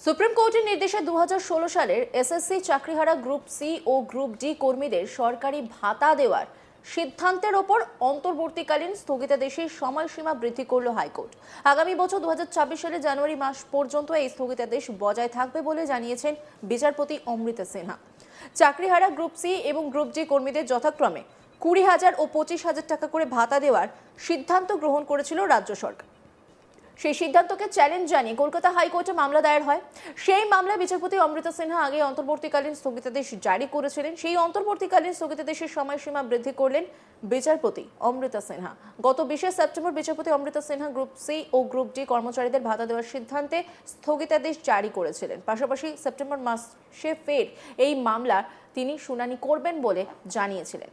Supreme কোর্টের নির্দেশে 2016 সালের এসএসসি চাকরিহারা গ্রুপ সি ও গ্রুপ ডি কর্মীদের সরকারি ভাতা দেওয়ার সিদ্ধান্তের ওপর অন্তর্বর্তীকালীন স্থগিতাদেশের সময়সীমা বৃদ্ধি করল হাইকোর্ট। আগামী বছর 2026 সালের জানুয়ারি মাস পর্যন্ত এই স্থগিতাদেশ বজায় থাকবে বলে জানিয়েছেন বিচারপতি অমৃতা সিনহা। চাকরিহারা গ্রুপ সি এবং গ্রুপ ডি কর্মীদের যথাক্রমে 20,000 ও 25,000 টাকা করে ভাতা দেওয়ার সিদ্ধান্ত গ্রহণ করেছিল রাজ্য সরকার। সেই সিদ্ধান্তকে চ্যালেঞ্জ জানিয়ে কলকাতা হাইকোর্টে মামলা দায়ের হয়। সেই মামলায় বিচারপতি অমৃতা সিনহা আগে অন্তর্বর্তীকালীন স্থগিতাদেশ জারি করেছিলেন। সেই অন্তর্বর্তীকালীন স্থগিতাদেশের সময়সীমা বৃদ্ধি করলেন বিচারপতি অমৃতা সিনহা। গত 20 সেপ্টেম্বর বিচারপতি অমৃতা সিনহা গ্রুপ সি ও গ্রুপ ডি কর্মচারীদের ভাতা দেওয়ার সিদ্ধান্তে স্থগিতাদেশ জারি করেছিলেন। পাশাপাশি সেপ্টেম্বর মাসে ফের এই মামলা তিনি শুনানি করবেন বলে জানিয়েছিলেন।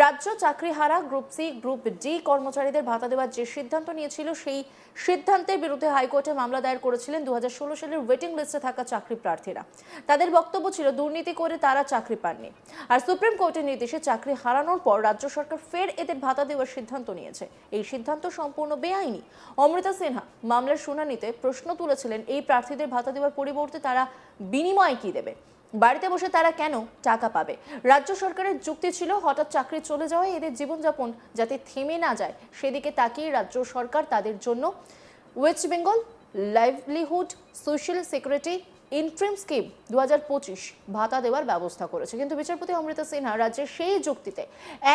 রাজ্য চাকরিহারা গ্রুপ সি গ্রুপ ডি কর্মচারীদের ভাতা দেওয়ার যে সিদ্ধান্ত নিয়েছিল সেই সিদ্ধান্তের বিরুদ্ধে হাইকোর্টে মামলা দায়ের করেছিলেন 2016 সালের ওয়েটিং লিস্টে থাকা চাকরি প্রার্থীরা। তাদের বক্তব্য ছিল দুর্নীতি করে তারা চাকরি পাননি। আর সুপ্রিম কোর্টের নির্দেশে চাকরি হারানোর পর রাজ্য সরকার ফের এদের ভাতা দেওয়ার সিদ্ধান্ত নিয়েছে। এই সিদ্ধান্ত সম্পূর্ণ বেআইনি। অমৃতা সিনহা মামলার শুনানিতে প্রশ্ন তুলেছিলেন, এই প্রার্থীদের ভাতা দেওয়ার পরিবর্তে তারা বিনিময়ে কি দেবে? বাড়িতে বসে তারা কেন টাকা পাবে? রাজ্য সরকারের যুক্তি ছিল হঠাৎ চাকরি চলে যাওয়ায় এদের জীবনযাপন যাতে থেমে না যায় সেদিকে তাকিয়ে রাজ্য সরকার তাদের জন্য West Bengal livelihood social security interim scheme 2025 ভাতা দেওয়ার ব্যবস্থা করেছে। কিন্তু বিচারপতি অমৃতা সিনহা রাজ্যের সেই যুক্তিতে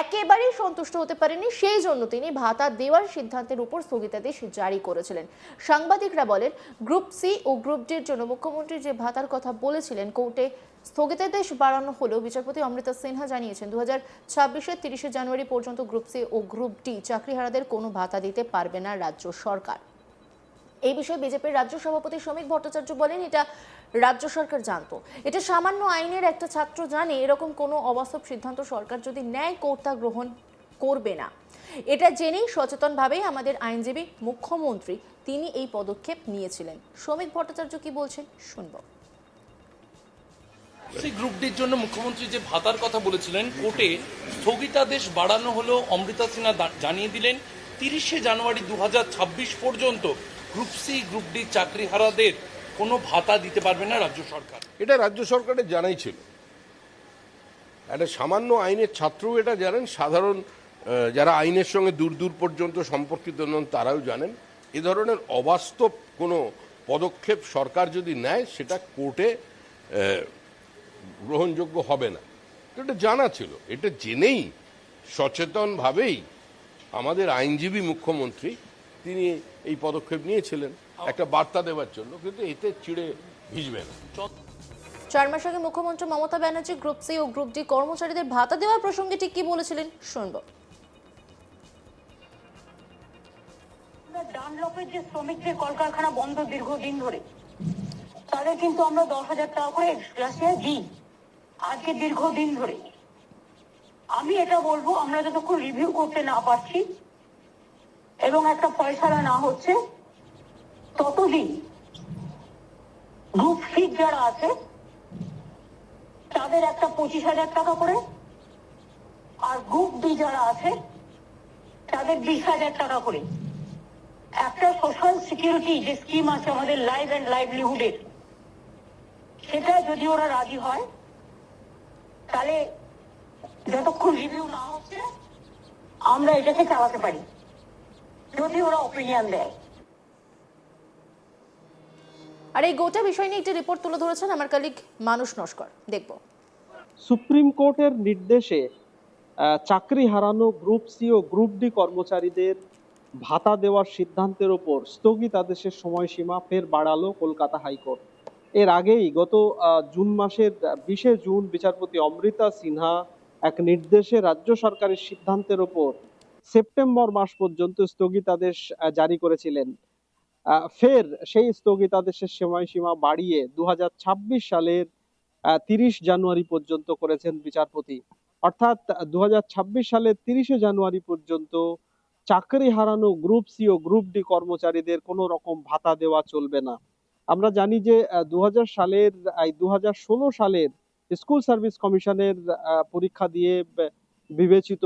একেবারেই সন্তুষ্ট হতে পারেননি। সেই জন্য তিনি ভাতা দেওয়ার সিদ্ধান্তের উপর স্থগিতাদেশ জারি করেছিলেন। সাংবাদিকরা বলেন, গ্রুপ সি ও গ্রুপ ডির জন্য মুখ্যমন্ত্রী যে ভাতার কথা বলেছিলেন কোর্টে স্থগিতাদেশ বাড়ানো হলেও বিচারপতি অমৃতা সিনহা জানিয়েছেন 2026-এর 30 জানুয়ারি পর্যন্ত গ্রুপ সি ও গ্রুপ ডি চাকরিহারাদের কোনো ভাতা দিতে পারবে না রাজ্য সরকার। এই বিষয়ে বিজেপির রাজ্য সভাপতি শ্রমিক ভট্টাচার্য বলেন, এটা রাজ্য সরকার জানতো। এটা সামান্য আইনের একটা ছাত্র জানে এরকম কোনো অবাস্তব সিদ্ধান্ত সরকার যদি নেয় কোর্ট তা গ্রহণ করবে না। এটা জেনেই সচেতনভাবেই আমাদের আইনজীবী মুখ্যমন্ত্রী তিনি এই পদক্ষেপ নিয়েছিলেন। শ্রমিক ভট্টাচার্য কি বলছেন শুনব। গ্রুপ ডির জন্য মুখ্যমন্ত্রী যে ভাতার কথা বলেছিলেন কোর্টে স্থগিতাদেশ বাড়ানো হলো। অমৃতা সিনহা জানিয়ে দিলেন 30 জানুয়ারি 2026 পর্যন্ত গ্রুপ সি গ্রুপ ডি চাকরিহারাদের কোনো ভাতা দিতে পারবে না রাজ্য সরকার। এটা রাজ্য সরকারের জানাই ছিল। একটা সামান্য আইনের ছাত্রও এটা জানেন, সাধারণ যারা আইনের সঙ্গে দূর দূর পর্যন্ত সম্পর্কিত নন তারাও জানেন। এ ধরনের অবাস্তব কোনো পদক্ষেপ সরকার যদি নেয় সেটা কোর্টে গ্রহণযোগ্য হবে না। তো এটা জানা ছিল। এটা জেনেই সচেতনভাবেই আমাদের আইনজীবী মুখ্যমন্ত্রী তিনি এই পদক্ষেপ নিয়েছিলেন একটা বার্তা দেওয়ার জন্য, কিন্তু এতে চিড়ে ভিজবে না। 4 মাস আগে মুখ্যমন্ত্রী মমতা ব্যানার্জি গ্রুপ সি ও গ্রুপ ডি কর্মচারীদের ভাতা দেওয়ার প্রসঙ্গে ঠিক কি বলেছিলেন শুনব। ডানলপের যে শ্রমিকদের কলকারখানা বন্ধ দীর্ঘদিন ধরে, তাদের কিন্তু আমরা 10,000 টাকা করে এক্সট্রা দিই আজকে দীর্ঘদিন ধরে। আমি এটা বলবো, আমরা যতক্ষণ রিভিউ করতে না পারছি এবং একটা ফয়সালা না হচ্ছে ততদিন গ্রুপ সি যারা আছে তাদের একটা 25,000 টাকা করে, আর গ্রুপ ডি যারা আছে তাদের 20,000 টাকা করে একটা সোশ্যাল সিকিউরিটি যে স্কিম আছে আমাদের লাইভ অ্যান্ড লাইভলিহুডের, সেটা যদি ওরা রাজি হয় তাহলে যতক্ষণ রিভিউ না হচ্ছে আমরা এটাকে চালাতে পারি, যদি ওরা অপিনিয়ন দেয়। আর এই গোটা বিষয় নিয়ে একটি রিপোর্ট তুলে ধরেছেন আমার কলিগ মানুষ নস্কর, দেখব। সুপ্রিম কোর্টের নির্দেশে চাকরি হারানো গ্রুপ সি ও গ্রুপ ডি কর্মচারীদের ভাতা দেওয়ার সিদ্ধান্তের ওপর স্থগিতাদেশের সময়সীমা ফের বাড়ালো কলকাতা হাইকোর্ট। এর আগেই গত জুন মাসের 20 জুন বিচারপতি অমৃতা সিনহা এক নির্দেশে রাজ্য সরকারের সিদ্ধান্তের ওপর সেপ্টেম্বর মাস পর্যন্ত স্থগিতাদেশ জারি করেছিলেন। ফের সেই স্থগিতাদেশের সময়সীমা বাড়িয়ে 2026 সালের 30 জানুয়ারি পর্যন্ত করেছেন বিচারপতি। অর্থাৎ 2026 সালের 30 জানুয়ারি পর্যন্ত চাকরি হারানো গ্রুপ সি ও গ্রুপ ডি কর্মচারীদের কোনো রকম ভাতা দেওয়া চলবে না। আমরা জানি যে 2016 সালের স্কুল সার্ভিস কমিশনের পরীক্ষা দিয়ে বিবেচিত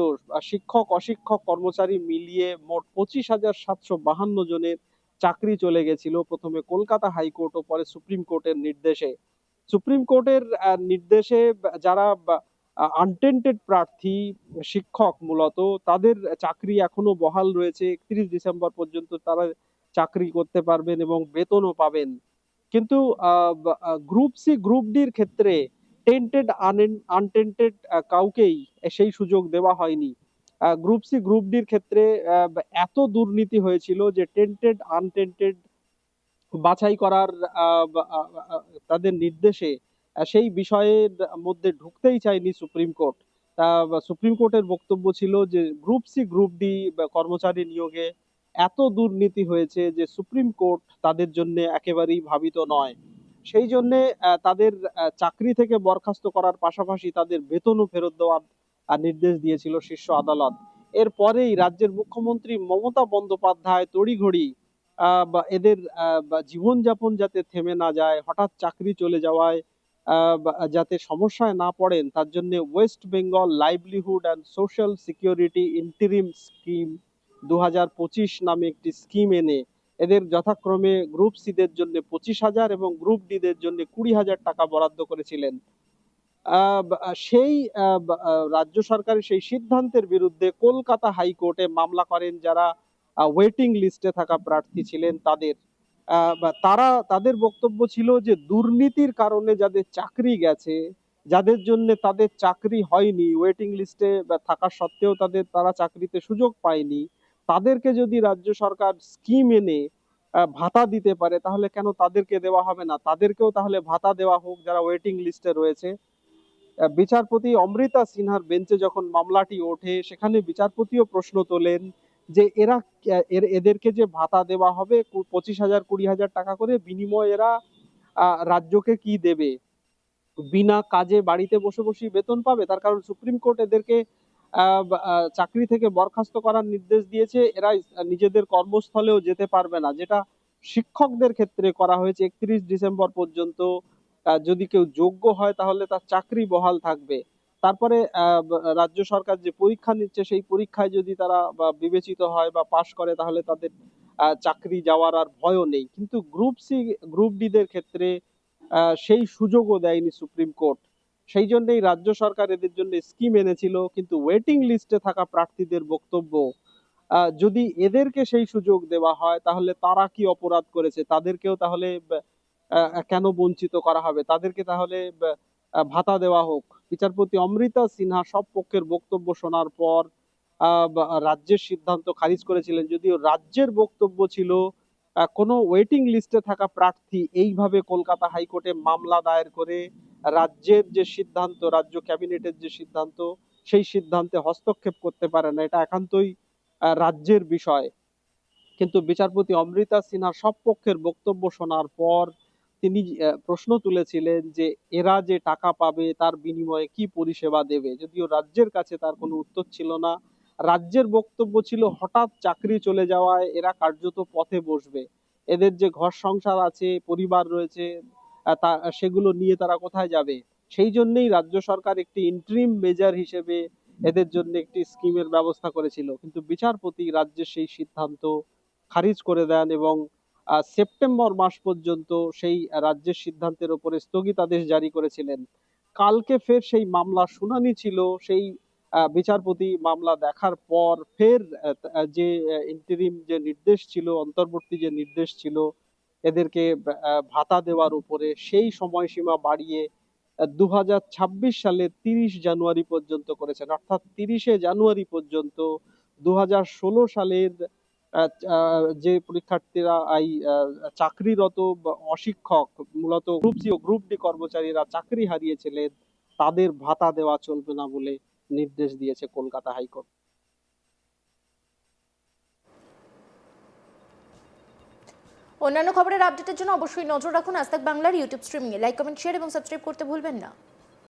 শিক্ষক অশিক্ষক কর্মচারী মিলিয়ে মোট 25,752 জনের চাকরি চলে গেছিল, প্রথমে কলকাতা হাইকোর্ট ও পরে সুপ্রিম কোর্টের নির্দেশে। সুপ্রিম কোর্টের নির্দেশে যারা আনটেন্টেড প্রার্থী, শিক্ষক মূলত, তাদের চাকরি এখনো বহাল রয়েছে। 31 ডিসেম্বর পর্যন্ত তারা চাকরি করতে পারবেন এবং বেতনও পাবেন। কিন্তু গ্রুপ সি গ্রুপ ডির ক্ষেত্রে টেন্টেড আনটেন্টেড কাউকেই সেই সুযোগ দেওয়া হয়নি। গ্রুপ সি গ্রুপ ডির ক্ষেত্রে এত দুর্নীতি হয়েছিল যে টেন্টেড আনটেন্টেড বাছাই করার তাদের নির্দেশে সেই বিষয়ের মধ্যে ঢুকতেই চায়নি সুপ্রিম কোর্ট। সুপ্রিম কোর্টের বক্তব্য ছিল যে গ্রুপ সি গ্রুপ ডি কর্মচারী নিয়োগে এত দুর্নীতি হয়েছে যে সুপ্রিম কোর্ট তাদের জন্য একেবারেই ভাবিত নয়। সেই জন্য তাদের চাকরি থেকে বরখাস্ত করার পাশাপাশি তাদের বেতনও ফেরত দেওয়ার নির্দেশ দিয়েছিল শীর্ষ আদালত। এরপরেই রাজ্যের মুখ্যমন্ত্রী মমতা বন্দ্যোপাধ্যায় তড়িঘড়ি এদের জীবনযাপন যাতে থেমে না যায়, হঠাৎ চাকরি চলে যাওয়ায় যাতে সমস্যায় না পড়েন, তার জন্য West Bengal livelihood and social security interim scheme 2025 নামে একটি স্কিম এনে এদের যথাক্রমে গ্রুপ সি দের জন্য 25,000 এবং গ্রুপ ডি দের জন্য 20,000 টাকা বরাদ্দ করেছিলেন। সেই রাজ্য সরকারের সেই সিদ্ধান্তের বিরুদ্ধে কলকাতা হাইকোর্টে মামলা করেন যারা ওয়েটিং লিস্টে থাকা প্রার্থী ছিলেন তাদের। তাদের বক্তব্য ছিল যে দুর্নীতির কারণে যাদের চাকরি গেছে, যাদের জন্য তাদের চাকরি হয়নি, ওয়েটিং লিস্টে থাকা সত্ত্বেও তারা চাকরিতে সুযোগ পায়নি, তাদেরকে যদি রাজ্য সরকার স্কিম এনে ভাতা দিতে পারে তাহলে কেন তাদেরকে দেওয়া হবে না? তাদেরকেও তাহলে ভাতা দেওয়া হোক যারা ওয়েটিং লিস্টে রয়েছে। বিচারপতি অমৃতা সিনহার বেঞ্চে যখন মামলাটি ওঠে, সেখানে বিচারপতিও প্রশ্ন তোলেন যে এদেরকে যে ভাতা দেওয়া হবে 25,000 20,000 টাকা করে, বিনিময়ে এরা রাজ্যকে কি দেবে? বিনা কাজে বাড়িতে বসে বসেই বেতন পাবে? তার কারণ সুপ্রিম কোর্ট এদেরকে চাকরি থেকে বরখাস্ত করার নির্দেশ দিয়েছে, এরা নিজেদের কর্মস্থলেও যেতে পারবে না, যেটা শিক্ষকদের ক্ষেত্রে করা হয়েছে। 31 ডিসেম্বর পর্যন্ত যদি কেউ যোগ্য হয় তাহলে তার চাকরি বহাল থাকবে। তারপরে রাজ্য সরকার যে পরীক্ষা নিচ্ছে সেই পরীক্ষায় যদি তারা বিবেচিত হয় বা পাশ করে তাহলে তাদের চাকরি যাওয়ার আর ভয়ও নেই। কিন্তু গ্রুপ সি গ্রুপ ডি দের ক্ষেত্রে সেই সুযোগও দেয়নি সুপ্রিম কোর্ট। সেই জন্যই রাজ্য সরকার এদের জন্য স্কিম এনেছিল। কিন্তু ওয়েটিং লিস্টে থাকা প্রার্থীদের বক্তব্য, যদি এদেরকে সেই সুযোগ দেওয়া হয় তাহলে তারা কি অপরাধ করেছে, তাদেরকেও তাহলে কেন বঞ্চিত করা হবে, তাদেরকে তাহলে ভাতা দেওয়া হোক। বিচারপতি অমৃতা সিনহা সব পক্ষের বক্তব্য শোনার পর রাজ্যের সিদ্ধান্ত খারিজ করেছিলেন। যদিও রাজ্যের বক্তব্য ছিল কোনো ওয়েটিং লিস্টে থাকা প্রার্থী এইভাবে কলকাতা হাইকোর্টে মামলা দায়ের করে রাজ্যের যে সিদ্ধান্ত, রাজ্য ক্যাবিনেটের যে সিদ্ধান্ত, সেই সিদ্ধান্তে হস্তক্ষেপ করতে পারে না, এটা একান্তই রাজ্যের বিষয়। কিন্তু বিচারপতি অমৃতা সিনহা সব পক্ষের বক্তব্য শোনার পর তিনি প্রশ্ন তুলেছিলেন যে এরা যে টাকা পাবে তার বিনিময়ে কি পরিষেবা দেবে। যদিও রাজ্যের কাছে তার কোনো উত্তর ছিল না। রাজ্যের বক্তব্য ছিল হঠাৎ চাকরি চলে যাওয়ায় এরা কার্যত পথে বসবে, এদের যে ঘর সংসার আছে, পরিবার রয়েছে, সেগুলো নিয়ে তারা কোথায় যাবে। সেই জন্যই রাজ্য সরকার একটি ইন্টারিম মেজার হিসেবে এদের জন্য একটি স্কিমের ব্যবস্থা করেছিল। কিন্তু বিচারপতি রাজ্যের সেই সিদ্ধান্ত খারিজ করে দেন এবং সেপ্টেম্বর মাস পর্যন্ত সেই রাজ্যের সিদ্ধান্তের উপরে স্থগিতাদেশ জারি করেছিলেন। কালকে ফের সেই মামলা শুনানি ছিল। সেই বিচারপতি মামলা দেখার পর ফের যে ইন্টারিম যে নির্দেশ ছিল, অন্তর্বর্তী যে নির্দেশ ছিল এদেরকে ভাতা দেওয়ার উপরে, সেই সময়সীমা বাড়িয়ে 2026 সালের 30 জানুয়ারি পর্যন্ত করেছেন। অর্থাৎ 30শে জানুয়ারি পর্যন্ত 2016 সালের যে পরীক্ষার্থীরা এই চাকরিরত অশিক্ষক, মূলত গ্রুপ সি ও গ্রুপ ডি কর্মচারীরা চাকরি হারিয়েছিলেন, তাদের ভাতা দেওয়া চলবে না বলে নির্দেশ দিয়েছে কলকাতা হাইকোর্ট। অন্যান্য খবরের আপডেটের জন্য অবশ্যই নজর রাখুন আজ তাক বাংলার ইউটিউব স্ট্রিমিংয়ে। লাইক, কমেন্ট, শেয়ার এবং সাবস্ক্রাইব করতে ভুলবেন না।